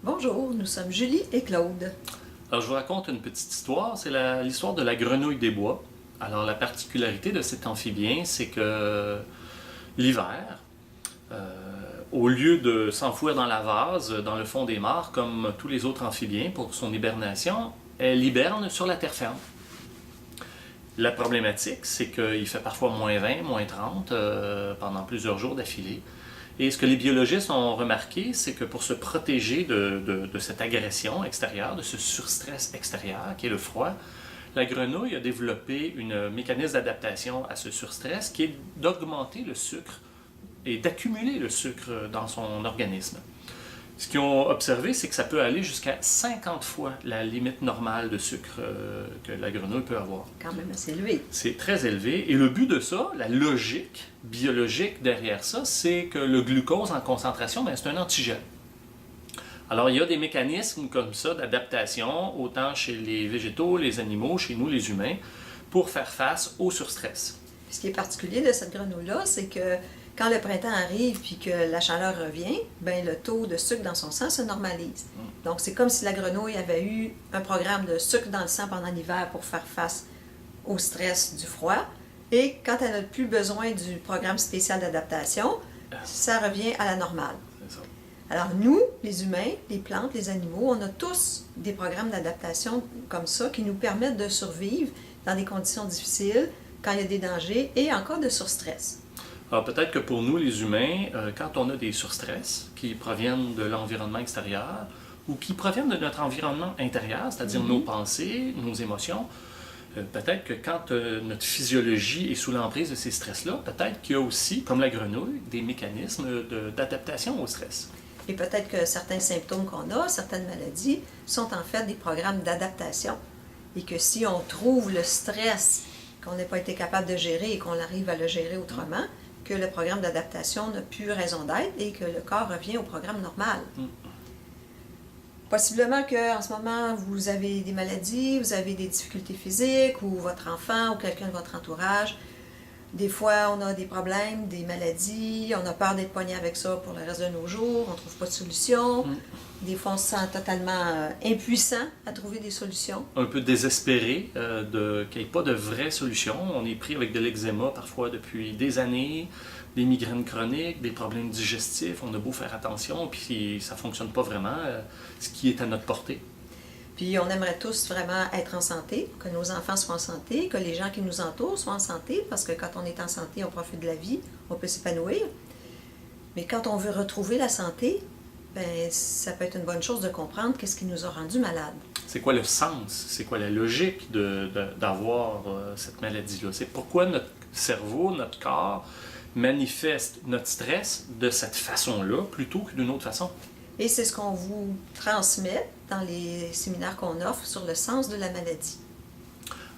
Bonjour, nous sommes Julie et Claude. Alors, je vous raconte une petite histoire. C'est l'histoire de la grenouille des bois. Alors, la particularité de cet amphibien, c'est que l'hiver, au lieu de s'enfouir dans la vase, dans le fond des mares, comme tous les autres amphibiens pour son hibernation, elle hiberne sur la terre ferme. La problématique, c'est qu'il fait parfois -20, -30 pendant plusieurs jours d'affilée. Et ce que les biologistes ont remarqué, c'est que pour se protéger de cette agression extérieure, de ce surstress extérieur qui est le froid, la grenouille a développé un mécanisme d'adaptation à ce surstress qui est d'augmenter le sucre et d'accumuler le sucre dans son organisme. Ce qu'ils ont observé, c'est que ça peut aller jusqu'à 50 fois la limite normale de sucre que la grenouille peut avoir. Quand même assez élevé. C'est très élevé. Et le but de ça, la logique biologique derrière ça, c'est que le glucose en concentration, c'est un antigène. Alors, il y a des mécanismes comme ça d'adaptation, autant chez les végétaux, les animaux, chez nous, les humains, pour faire face au surstress. Ce qui est particulier de cette grenouille-là, c'est que quand le printemps arrive puis que la chaleur revient, ben le taux de sucre dans son sang se normalise. Donc, c'est comme si la grenouille avait eu un programme de sucre dans le sang pendant l'hiver pour faire face au stress du froid. Et quand elle n'a plus besoin du programme spécial d'adaptation, ça revient à la normale. C'est ça. Alors nous, les humains, les plantes, les animaux, on a tous des programmes d'adaptation comme ça qui nous permettent de survivre dans des conditions difficiles, quand il y a des dangers et en cas de surstress. Alors peut-être que pour nous, les humains, quand on a des surstress qui proviennent de l'environnement extérieur ou qui proviennent de notre environnement intérieur, c'est-à-dire nos pensées, nos émotions, peut-être que quand notre physiologie est sous l'emprise de ces stress-là, peut-être qu'il y a aussi, comme la grenouille, des mécanismes d'adaptation au stress. Et peut-être que certains symptômes qu'on a, certaines maladies, sont en fait des programmes d'adaptation. Et que si on trouve le stress qu'on n'a pas été capable de gérer et qu'on arrive à le gérer autrement, que le programme d'adaptation n'a plus raison d'être et que le corps revient au programme normal. Possiblement qu'en ce moment, vous avez des maladies, vous avez des difficultés physiques, ou votre enfant ou quelqu'un de votre entourage. Des fois, on a des problèmes, des maladies, on a peur d'être pogné avec ça pour le reste de nos jours, on ne trouve pas de solution. Des fois, on se sent totalement impuissant à trouver des solutions. Un peu désespéré qu'il n'y ait pas de vraie solution. On est pris avec de l'eczéma parfois depuis des années, des migraines chroniques, des problèmes digestifs. On a beau faire attention, puis ça ne fonctionne pas vraiment, ce qui est à notre portée. Puis on aimerait tous vraiment être en santé, que nos enfants soient en santé, que les gens qui nous entourent soient en santé, parce que quand on est en santé, on profite de la vie, on peut s'épanouir. Mais quand on veut retrouver la santé, ben, ça peut être une bonne chose de comprendre qu'est-ce qui nous a rendus malades. C'est quoi le sens? C'est quoi la logique d'avoir cette maladie-là? C'est pourquoi notre cerveau, notre corps manifeste notre stress de cette façon-là plutôt que d'une autre façon. Et c'est ce qu'on vous transmet dans les séminaires qu'on offre sur le sens de la maladie.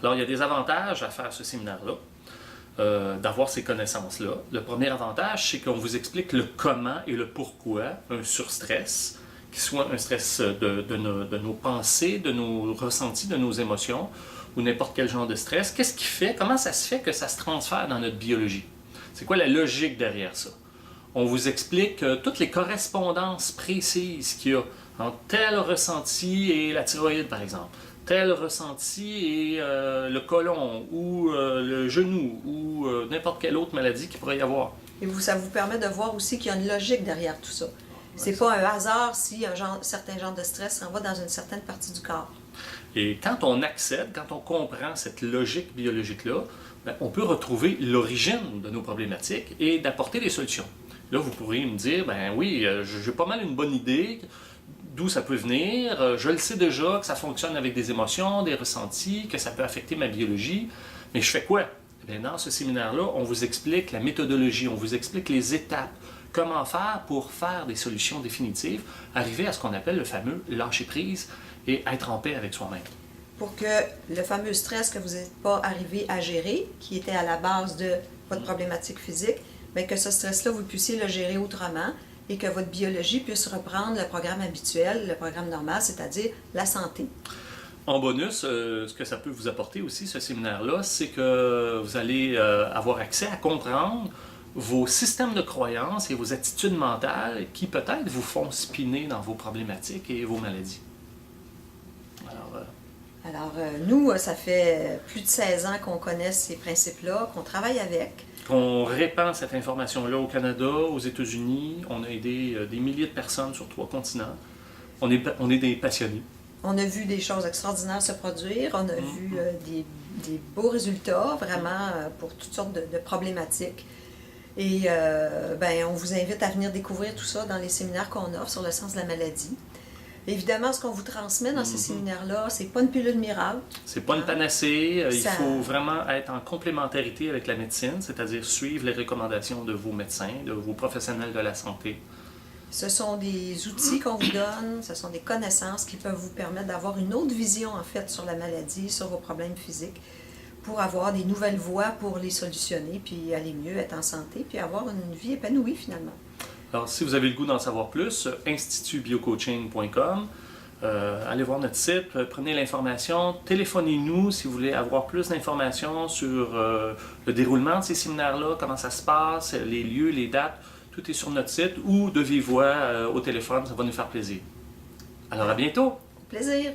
Alors, il y a des avantages à faire ce séminaire-là, d'avoir ces connaissances-là. Le premier avantage, c'est qu'on vous explique le comment et le pourquoi un surstress, qui soit un stress de nos pensées, de nos ressentis, de nos émotions, ou n'importe quel genre de stress, qu'est-ce qui fait, comment ça se fait que ça se transfère dans notre biologie? C'est quoi la logique derrière ça? On vous explique toutes les correspondances précises qu'il y a entre tel ressenti et la thyroïde, par exemple, tel ressenti et le côlon, ou le genou, ou n'importe quelle autre maladie qu'il pourrait y avoir. Et ça vous permet de voir aussi qu'il y a une logique derrière tout ça. C'est pas un hasard si certain genre de stress s'en va dans une certaine partie du corps. Et quand on accède, quand on comprend cette logique biologique-là, on peut retrouver l'origine de nos problématiques et d'apporter des solutions. Là, vous pourriez me dire, ben oui, j'ai pas mal une bonne idée d'où ça peut venir. Je le sais déjà que ça fonctionne avec des émotions, des ressentis, que ça peut affecter ma biologie. Mais je fais quoi? Eh bien, dans ce séminaire-là, on vous explique la méthodologie, on vous explique les étapes. Comment faire pour faire des solutions définitives, arriver à ce qu'on appelle le fameux lâcher-prise et être en paix avec soi-même. Pour que le fameux stress que vous n'êtes pas arrivé à gérer, qui était à la base de votre problématique physique, bien que ce stress-là, vous puissiez le gérer autrement et que votre biologie puisse reprendre le programme habituel, le programme normal, c'est-à-dire la santé. En bonus, ce que ça peut vous apporter aussi, ce séminaire-là, c'est que vous allez avoir accès à comprendre vos systèmes de croyances et vos attitudes mentales qui peut-être vous font spinner dans vos problématiques et vos maladies. Alors, nous, ça fait plus de 16 ans qu'on connaît ces principes-là, qu'on travaille avec. Qu'on répand cette information-là au Canada, aux États-Unis. On a aidé des milliers de personnes sur 3 continents. On est des passionnés. On a vu des choses extraordinaires se produire. On a vu des beaux résultats, vraiment, pour toutes sortes de problématiques. Et on vous invite à venir découvrir tout ça dans les séminaires qu'on offre sur le sens de la maladie. Évidemment, ce qu'on vous transmet dans ces séminaires-là, c'est pas une pilule miracle. C'est pas une panacée. Il faut vraiment être en complémentarité avec la médecine, c'est-à-dire suivre les recommandations de vos médecins, de vos professionnels de la santé. Ce sont des outils qu'on vous donne, ce sont des connaissances qui peuvent vous permettre d'avoir une autre vision, en fait, sur la maladie, sur vos problèmes physiques, pour avoir des nouvelles voies pour les solutionner, puis aller mieux, être en santé, puis avoir une vie épanouie, finalement. Alors, si vous avez le goût d'en savoir plus, institutbiocoaching.com, allez voir notre site, prenez l'information, téléphonez-nous si vous voulez avoir plus d'informations sur le déroulement de ces séminaires-là, comment ça se passe, les lieux, les dates, tout est sur notre site ou de vive voix au téléphone, ça va nous faire plaisir. Alors, à bientôt! Plaisir!